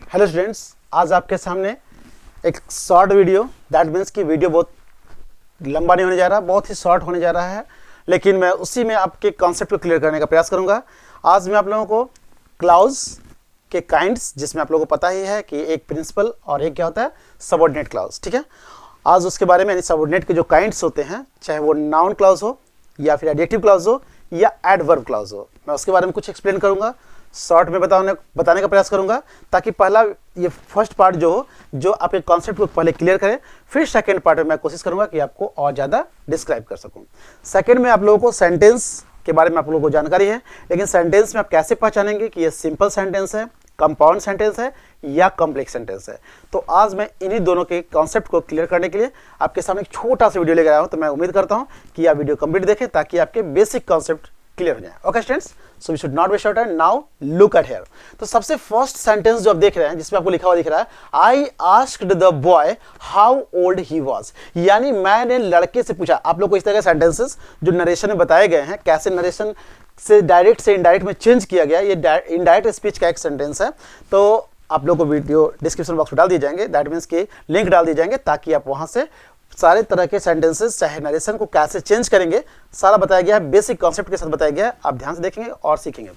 Hello students, आज आपके सामने एक शॉर्ट वीडियो, दैट मीन्स कि वीडियो बहुत लंबा नहीं होने जा रहा, बहुत ही शॉर्ट होने जा रहा है, लेकिन मैं उसी में आपके कॉन्सेप्ट को क्लियर करने का प्रयास करूंगा। आज मैं आप लोगों को क्लाउज के काइंड्स, जिसमें आप लोगों को पता ही है कि एक प्रिंसिपल और एक क्या होता है सबऑर्डिनेट क्लाउज, ठीक है। आज उसके बारे में, यानी सबऑर्डिनेट के जो काइंड्स होते हैं, चाहे वो नाउन क्लाउज हो या फिर एडजेक्टिव क्लाउज हो या एडवर्ब क्लाउज हो, मैं उसके बारे में कुछ एक्सप्लेन करूंगा, शॉर्ट में बताने का प्रयास करूंगा, ताकि पहला ये फर्स्ट पार्ट जो आपके कॉन्सेप्ट को पहले क्लियर करें, फिर सेकंड पार्ट में मैं कोशिश करूंगा कि आपको और ज़्यादा डिस्क्राइब कर सकूं। सेकंड में आप लोगों को सेंटेंस के बारे में आप लोगों को जानकारी है, लेकिन सेंटेंस में आप कैसे पहचानेंगे कि ये सिंपल सेंटेंस है, कंपाउंड सेंटेंस है या कॉम्प्लेक्स सेंटेंस है। तो आज मैं इन्हीं दोनों के कॉन्सेप्ट को क्लियर करने के लिए आपके सामने एक छोटा सा वीडियो लेकर आया हूं। तो मैं उम्मीद करता हूं कि आप वीडियो कंप्लीट देखें ताकि आपके बेसिक कॉन्सेप्ट क्लियर हो जाए। Okay students, so we should not waste our time, now look at here. तो सबसे फर्स्ट सेंटेंस जो आप देख रहे हैं, जिसमें आपको लिखा हुआ दिख रहा है, I asked the boy how old he was, यानी मैंने लड़के से पूछा। आप लोग को इस तरह के सेंटेंसेस जो नरेशन में बताए गए हैं, कैसे नरेशन से डायरेक्ट से इनडायरेक्ट में चेंज किया गया, ये इनडायरेक्ट स्पीच का एक सेंटेंस है। तो आप लोग को वीडियो डिस्क्रिप्शन बॉक्स में डाल दिए जाएंगे, दैट मीन्स कि लिंक डाल दिए जाएंगे, ताकि आप वहां से सारे तरह के सेंटेंसेस, चाहे नरेशन को कैसे चेंज करेंगे, सारा बताया गया है, बेसिक कॉन्सेप्ट के साथ बताया गया है। आप ध्यान से देखेंगे और सीखेंगे।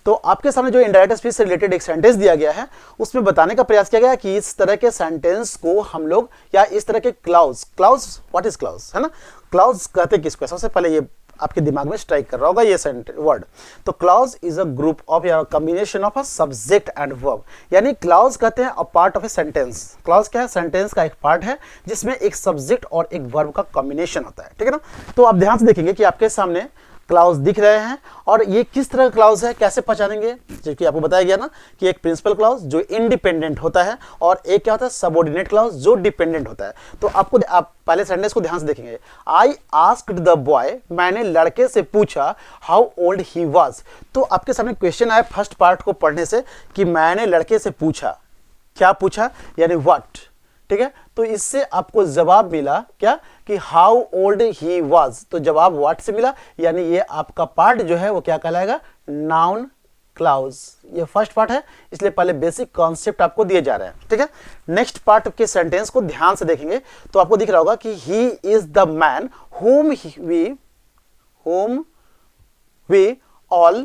तो आपके सामने जो इनडायरेक्ट स्पीच से रिलेटेड एक सेंटेंस दिया गया है, उसमें बताने का प्रयास किया गया है कि इस तरह के सेंटेंस को हम लोग, या इस तरह के क्लाउज व्हाट इज क्लाउज, है ना, क्लाउज कहते किसको, सबसे पहले ये आपके दिमाग में स्ट्राइक कर रहा होगा ये वर्ड। तो clause is a group of या combination of a subject and verb, यानी क्लाउज कहते हैं a part of a sentence. Clause क्या है? सेंटेंस का एक पार्ट है जिसमें एक सब्जेक्ट और एक वर्ब का कॉम्बिनेशन होता है, ठीक है ना। तो आप ध्यान से देखेंगे कि आपके सामने क्लाउज दिख रहे हैं, और ये किस तरह का क्लाउज है, कैसे पहचानेंगे, जबकि आपको बताया गया ना कि एक प्रिंसिपल क्लाउज जो इंडिपेंडेंट होता है, और एक क्या होता है सबऑर्डिनेट क्लाउज जो डिपेंडेंट होता है। तो आप पहले सेंटेंस को ध्यान से देखेंगे, आई आस्क्ड द बॉय, मैंने लड़के से पूछा, हाउ ओल्ड ही वाज। तो आपके सामने क्वेश्चन आया फर्स्ट पार्ट को पढ़ने से कि मैंने लड़के से पूछा, क्या पूछा, यानी व्हाट, ठीक है। तो इससे आपको जवाब मिला क्या कि हाउ ओल्ड ही वाज। तो जवाब व्हाट से मिला, यानी ये आपका पार्ट जो है वो क्या कहलाएगा, नाउन क्लाउज। ये फर्स्ट पार्ट है, इसलिए पहले बेसिक कॉन्सेप्ट आपको दिए जा रहे हैं, ठीक है। नेक्स्ट पार्ट के सेंटेंस को ध्यान से देखेंगे तो आपको दिख रहा होगा कि he is the man whom we all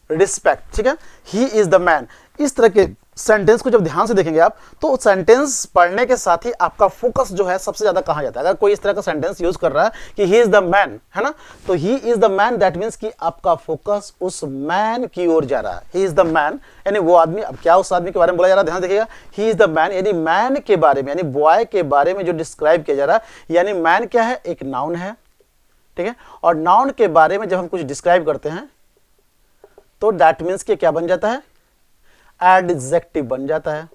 respect, ठीक है। ही इज द मैन, इस तरह के सेंटेंस को जब ध्यान से देखेंगे आप, तो सेंटेंस पढ़ने के साथ ही आपका फोकस जो है सबसे ज्यादा कहां जाता है। अगर कोई इस तरह का सेंटेंस यूज कर रहा है कि ही इज द मैन, है ना, तो he is the man, that means कि आपका फोकस उस मैन की ओर जा रहा है। ही इज द मैन यानी वो आदमी। अब क्या उस आदमी के बारे में बोला जा रहा है, ध्यान देखिएगा, ही इज द मैन यानी मैन के बारे में, यानी बॉय के बारे में जो डिस्क्राइब किया जा रहा है। यानी मैन क्या है, एक नाउन है, ठीक है। और नाउन के बारे में जब हम कुछ डिस्क्राइब करते हैं तो दैट मीन्स कि क्या बन जाता है, एडजेक्टिव बन जाता है,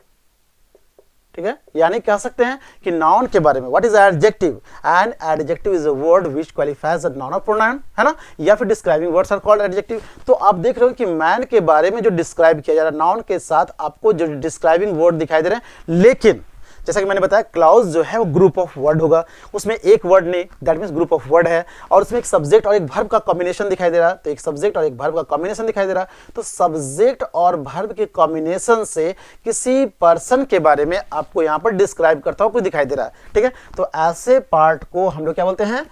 ठीक है। यानी कह सकते हैं कि नाउन के बारे में, what is adjective, and adjective is a word which qualifies a noun और प्रोनाउन, है ना, या फिर describing words are called adjective. तो आप देख रहे हो कि मैन के बारे में जो डिस्क्राइब किया जा रहा है, नाउन के साथ आपको जो डिस्क्राइबिंग वर्ड दिखाई दे रहे हैं, लेकिन जैसा कि मैंने बताया क्लाउज जो है वो ग्रुप ऑफ वर्ड होगा, उसमें एक वर्ड नहीं, that means group of word है, और उसमें एक सब्जेक्ट और एक वर्ब का कॉम्बिनेशन दिखाई दे रहा है। तो एक सब्जेक्ट और एक वर्ब का कॉम्बिनेशन दिखाई दे रहा है। तो सब्जेक्ट और वर्ब के कॉम्बिनेशन से किसी पर्सन के बारे में आपको यहां पर डिस्क्राइब करता हुआ कुछ दिखाई दे रहा है, ठीक है। तो ऐसे पार्ट को हम लोग क्या बोलते हैं,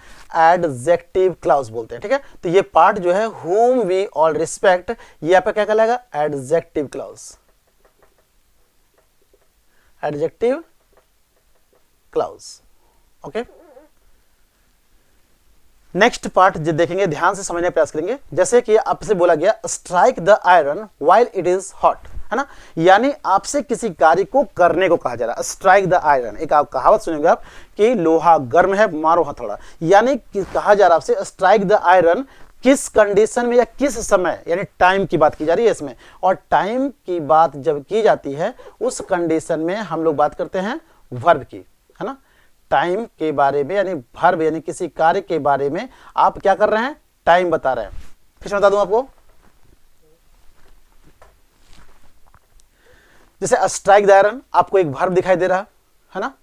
एडजेक्टिव क्लाउज बोलते हैं, ठीक है। तो ये पार्ट जो है whom we all respect, ये आपका क्या कहलाएगा, adjective clause, adjective clause, okay. Next part जो देखेंगे, ध्यान से समझने का प्रयास करेंगे। जैसे कि आपसे बोला गया, strike the iron while it is hot, है ना, यानी आपसे किसी कार्य को करने को कहा जा रहा है। स्ट्राइक द आयरन, एक आप कहावत सुनेंगे आप कि लोहा गर्म है, मारो हथौड़ा, यानी कहा जा रहा है आपसे स्ट्राइक द आयरन, किस कंडीशन में या किस समय, यानी टाइम की बात की जा रही है इसमें। और टाइम की बात जब की जाती है, उस कंडीशन में हम लोग बात करते हैं वर्ब की, है ना। टाइम के बारे में, यानी वर्ब यानी किसी कार्य के बारे में आप क्या कर रहे हैं, टाइम बता रहे हैं। फिर बता दूं आपको, जैसे स्ट्राइक द आयरन, आपको एक वर्ब दिखाई दे रहा है ना,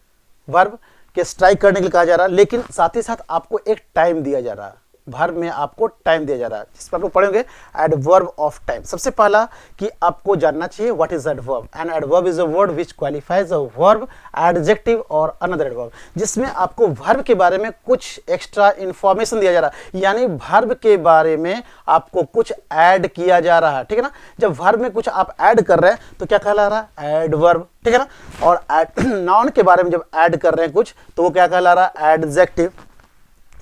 वर्ब के स्ट्राइक करने के लिए कहा जा रहा है, लेकिन साथ ही साथ आपको एक टाइम दिया जा रहा है, वर्ब में आपको टाइम दिया जा रहा है, जिस पर आप लोग पढ़ेंगे एडवर्ब ऑफ टाइम। सबसे पहला कि आपको जानना चाहिए what is adverb. And adverb is a word which qualifies a verb, adjective और अनदर एडवर्ब, जिसमें आपको वर्ब के बारे में कुछ एक्स्ट्रा इंफॉर्मेशन दिया जा रहा है, यानी वर्ब के बारे में आपको कुछ ऐड किया जा रहा है, ठीक है ना। जब वर्ब में कुछ आप ऐड कर रहे हैं तो क्या कहला रहा है, एडवर्ब, ठीक है ना। और नाउन के बारे में जब ऐड कर रहे हैं कुछ तो वो क्या कहला रहा है, एडजेक्टिव।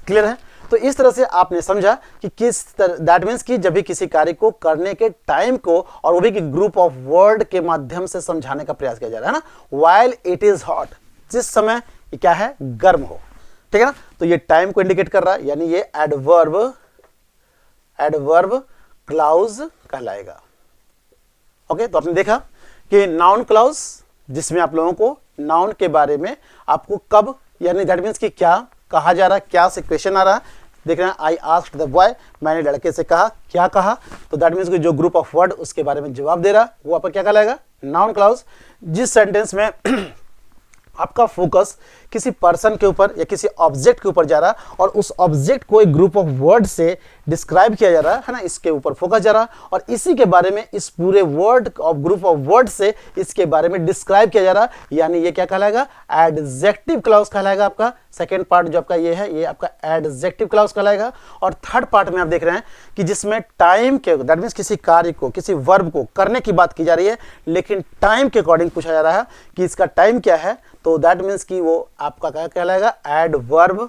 क्लियर है। तो इस तरह से आपने समझा कि किस तरह, दैट मीन्स कि जब भी किसी कार्य को करने के टाइम को और वो भी कि ग्रुप ऑफ वर्ड के माध्यम से समझाने का प्रयास किया जा रहा है ना। व्हाइल इट इज हॉट, जिस समय ये क्या है, गर्म हो, ठीक है ना। तो ये टाइम को इंडिकेट कर रहा है, यानी ये एडवर्ब क्लाउज कहलाएगा। ओके, तो आपने देखा कि नाउन क्लाउज, जिसमें आप लोगों को नाउन के बारे में आपको कब, यानी दैट मीन्स कि क्या कहा जा रहा है, क्या से क्वेश्चन आ रहा है। देख रहे हैं, आई आस्क्ड द बॉय, मैंने लड़के से कहा, क्या कहा, तो दैट मीन्स कि जो ग्रुप ऑफ वर्ड उसके बारे में जवाब दे रहा है वो आपका क्या कहलाएगा, नाउन क्लाउज। जिस सेंटेंस में आपका फोकस किसी पर्सन के ऊपर या किसी ऑब्जेक्ट के ऊपर जा रहा है और उस ऑब्जेक्ट को एक ग्रुप ऑफ वर्ड से डिस्क्राइब किया जा रहा है ना, इसके ऊपर फोकस जा रहा है और इसी के बारे में, इस पूरे word of group of word से इसके बारे में डिस्क्राइब किया जा रहा है, यानी ये क्या कहलाएगा, एडजेक्टिव क्लाउज कहलाएगा। आपका सेकेंड पार्ट जो आपका ये है, ये आपका एडजेक्टिव क्लाउज कहलाएगा। और थर्ड पार्ट में आप देख रहे हैं कि जिसमें टाइम के, दैट मीन्स किसी कार्य को, किसी वर्ब को करने की बात की जा रही है, लेकिन टाइम के अकॉर्डिंग पूछा जा रहा है कि इसका टाइम क्या है, तो दैट मीन्स कि वो आपका क्या कहलाएगा, एडवर्ब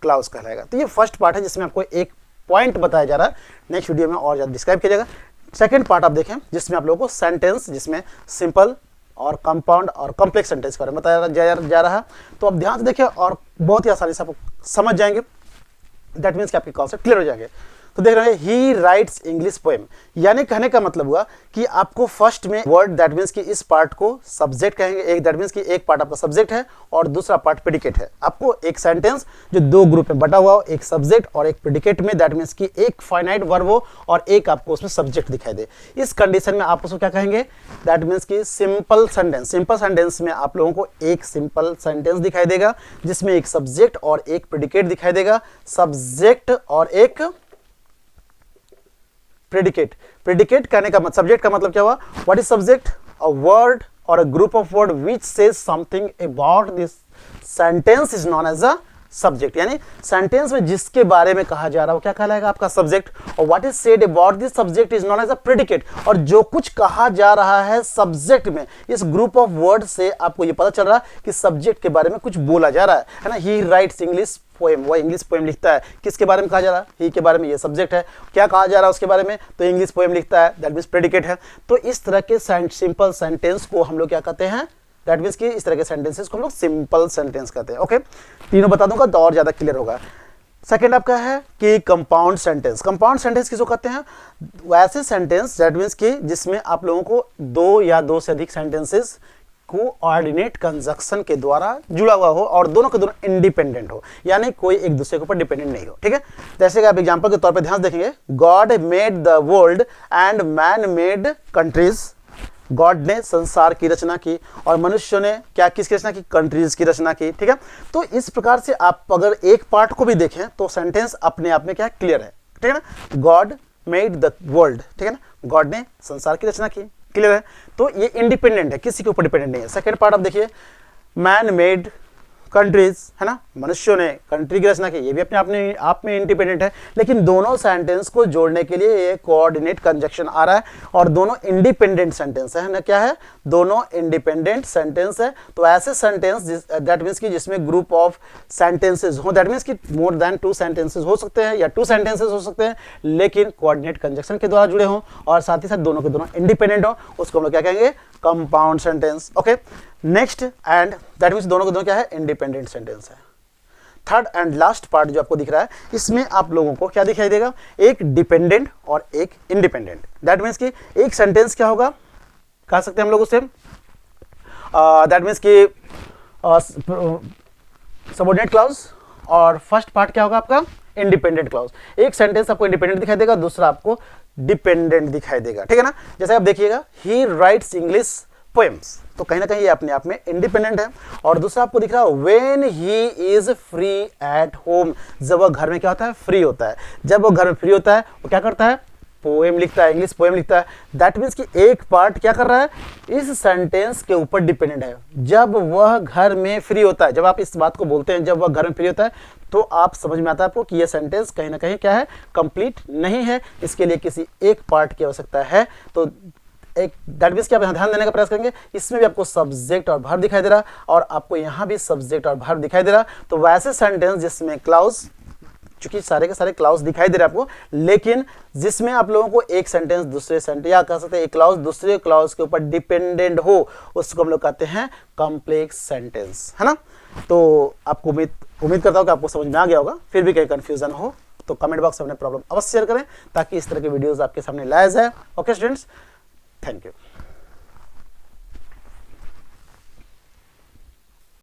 क्लाउज कहलाएगा। तो ये फर्स्ट पार्ट है जिसमें आपको एक पॉइंट बताया जा रहा है, नेक्स्ट वीडियो में और ज़्यादा डिस्क्राइब किया जाएगा। सेकंड पार्ट आप देखें जिसमें आप लोगों को सेंटेंस, जिसमें सिंपल और कंपाउंड और कॉम्प्लेक्स सेंटेंस के बारे में बताया जा रहा है। तो आप ध्यान से देखिए और बहुत ही आसानी से आप समझ जाएंगे, दैट मीन्स कि आपके कॉन्सेप्ट क्लियर हो जाएंगे। तो देख रहे हैं, ही राइट्स इंग्लिश पोएम, यानी कहने का मतलब हुआ कि आपको फर्स्ट में वर्ड, दैट मीन्स कि इस पार्ट को सब्जेक्ट कहेंगे, एक दैट मीन्स कि एक पार्ट आपका सब्जेक्ट है और दूसरा पार्ट प्रेडिकेट है। आपको एक सेंटेंस जो दो ग्रुप में बटा हुआ हो, एक सब्जेक्ट और एक प्रेडिकेट में, दैट मीन्स कि एक फाइनाइट वर्ब हो और एक आपको उसमें सब्जेक्ट दिखाई दे। इस कंडीशन में आप उसको क्या कहेंगे, दैट मीन्स कि सिंपल सेंटेंस। सिंपल सेंटेंस में आप लोगों को एक सिंपल सेंटेंस दिखाई देगा जिसमें एक सब्जेक्ट और एक प्रेडिकेट दिखाई देगा, सब्जेक्ट और एक प्रेडिकेट। प्रेडिकेट कहने का मतलब, सब्जेक्ट का मतलब क्या हुआ, what is subject, a word और a group of word which says something about this sentence is known as a subject, यानी सेंटेंस में जिसके बारे में कहा जा रहा है वो क्या कहलाएगा, आपका सब्जेक्ट। और what is said about this subject is known as a predicate, और जो कुछ कहा जा रहा है सब्जेक्ट में, इस ग्रुप ऑफ वर्ड से आपको ये पता चल रहा है कि सब्जेक्ट के बारे में कुछ बोला जा रहा है ना। ही राइट्स इंग्लिश पोएम, वो इंग्लिश पोएम लिखता है, किसके बारे में कहा जा रहा है, ही के बारे में, ये सब्जेक्ट है। क्या कहा जा रहा है उसके बारे में, तो इंग्लिश पोएम लिखता है, दैट मीन्स प्रेडिकेट है। तो इस तरह के सिंपल सेंटेंस को हम लोग क्या कहते हैं, दैट मीन्स कि इस तरह के सेंटेंसेस को हम लोग सिंपल सेंटेंस कहते हैं। ओके, तीनों बता दूंगा तो और ज्यादा क्लियर होगा। सेकेंड आपका है कि कंपाउंड सेंटेंस। कंपाउंड सेंटेंस किसको कहते हैं, वैसे सेंटेंस दैट मीन्स कि जिसमें आप लोगों को दो या दो से अधिक सेंटेंसेस कोऑर्डिनेट कंजक्शन के द्वारा जुड़ा हुआ हो और दोनों के दोनों इंडिपेंडेंट हो, यानी कोई एक दूसरे के ऊपर डिपेंडेंट नहीं हो, ठीक है। जैसे कि आप एग्जांपल के तौर पे ध्यान देखेंगे, God made the world and man made countries. God ने संसार की रचना की और मनुष्यों ने क्या, किसकी रचना की, कंट्रीज की रचना की, ठीक है। तो इस प्रकार से आप अगर एक पार्ट को भी देखें तो सेंटेंस अपने आप में क्या क्लियर है, ठीक है ना। गॉड मेड द वर्ल्ड, ठीक है ना, गॉड ने संसार की रचना की, क्लियर है। तो ये इंडिपेंडेंट है, किसी के ऊपर डिपेंडेंट नहीं है। सेकंड पार्ट आप देखिए, मैन मेड कंट्रीज, है ना, मनुष्यों ने कंट्री की रचना की, ये भी अपने आप में इंडिपेंडेंट है। लेकिन दोनों सेंटेंस को जोड़ने के लिए ये कोऑर्डिनेट कंजक्शन आ रहा है और दोनों इंडिपेंडेंट सेंटेंस है ना, क्या है, दोनों इंडिपेंडेंट सेंटेंस है। तो ऐसे सेंटेंस दैट मीन्स कि जिसमें ग्रुप ऑफ सेंटेंसेस हो, दैट मीन्स कि मोर देन टू सेंटेंसेस हो सकते हैं या टू सेंटेंसेस हो सकते हैं, लेकिन कोऑर्डिनेट कंजक्शन के द्वारा जुड़े हों और साथ ही साथ दोनों के दोनों इंडिपेंडेंट हो, उसको हम लोग क्या कहेंगे, compound sentence. Okay, next, and that means दोनों के दोनों क्या है, इंडिपेंडेंट सेंटेंस है। थर्ड एंड लास्ट पार्ट जो आपको दिख रहा है, इसमें आप लोगों को क्या दिखाई देगा, एक डिपेंडेंट और एक इंडिपेंडेंट। दैट मीन्स कि एक सेंटेंस क्या होगा, कह सकते हैं हम लोग उसे, दैट मीन्स कि सबऑर्डिनेट क्लॉज, और फर्स्ट पार्ट क्या होगा आपका, इंडिपेंडेंट क्लॉज। एक सेंटेंस आपको इंडिपेंडेंट दिखाई देगा, दूसरा आपको डिपेंडेंट दिखाई देगा, ठीक है ना। जैसे आप देखिएगा, ही राइट्स इंग्लिश पोएम्स। तो कहीं ना कहीं ये अपने आप में इंडिपेंडेंट है। और दूसरा आपको दिख रहा है when he is free at home, जब वो घर में क्या होता है, फ्री होता है। जब वो घर में फ्री होता है वो क्या करता है, पोएम लिखता है, इंग्लिश पोएम लिखता है। दैट मीन्स कि एक पार्ट क्या कर रहा है, इस सेंटेंस के ऊपर डिपेंडेंट है। जब वह घर में फ्री होता है, जब आप इस बात को बोलते हैं जब वह घर में फ्री होता है, तो आप समझ में आता है आपको कि यह सेंटेंस कहीं ना कहीं क्या है, कंप्लीट नहीं है। इसके लिए किसी एक पार्ट की आवश्यकता है। तो एक दैट मीन्स कि आप यहाँ ध्यान देने का प्रयास करेंगे, इसमें भी आपको सब्जेक्ट और वर्ब दिखाई दे रहा और आपको यहाँ भी सब्जेक्ट और वर्ब दिखाई दे रहा। तो वैसे सेंटेंस जिसमें क्लाउज, चूंकि सारे के सारे क्लाउज दिखाई दे रहे हैं आपको, लेकिन जिसमें आप लोगों को एक सेंटेंस दूसरे सेंटेंस या कह सकते हैं एक क्लाउज दूसरे क्लाउज के ऊपर डिपेंडेंट हो, उसको हम लोग कहते हैं कॉम्प्लेक्स सेंटेंस, है ना। तो आपको उम्मीद करता हूँ कि आपको समझ में आ गया होगा। फिर भी कहीं कंफ्यूजन हो तो कमेंट बॉक्स में अपने प्रॉब्लम अवश्य शेयर करें, ताकि इस तरह के वीडियोस आपके सामने लाया जाए। Okay students, thank you.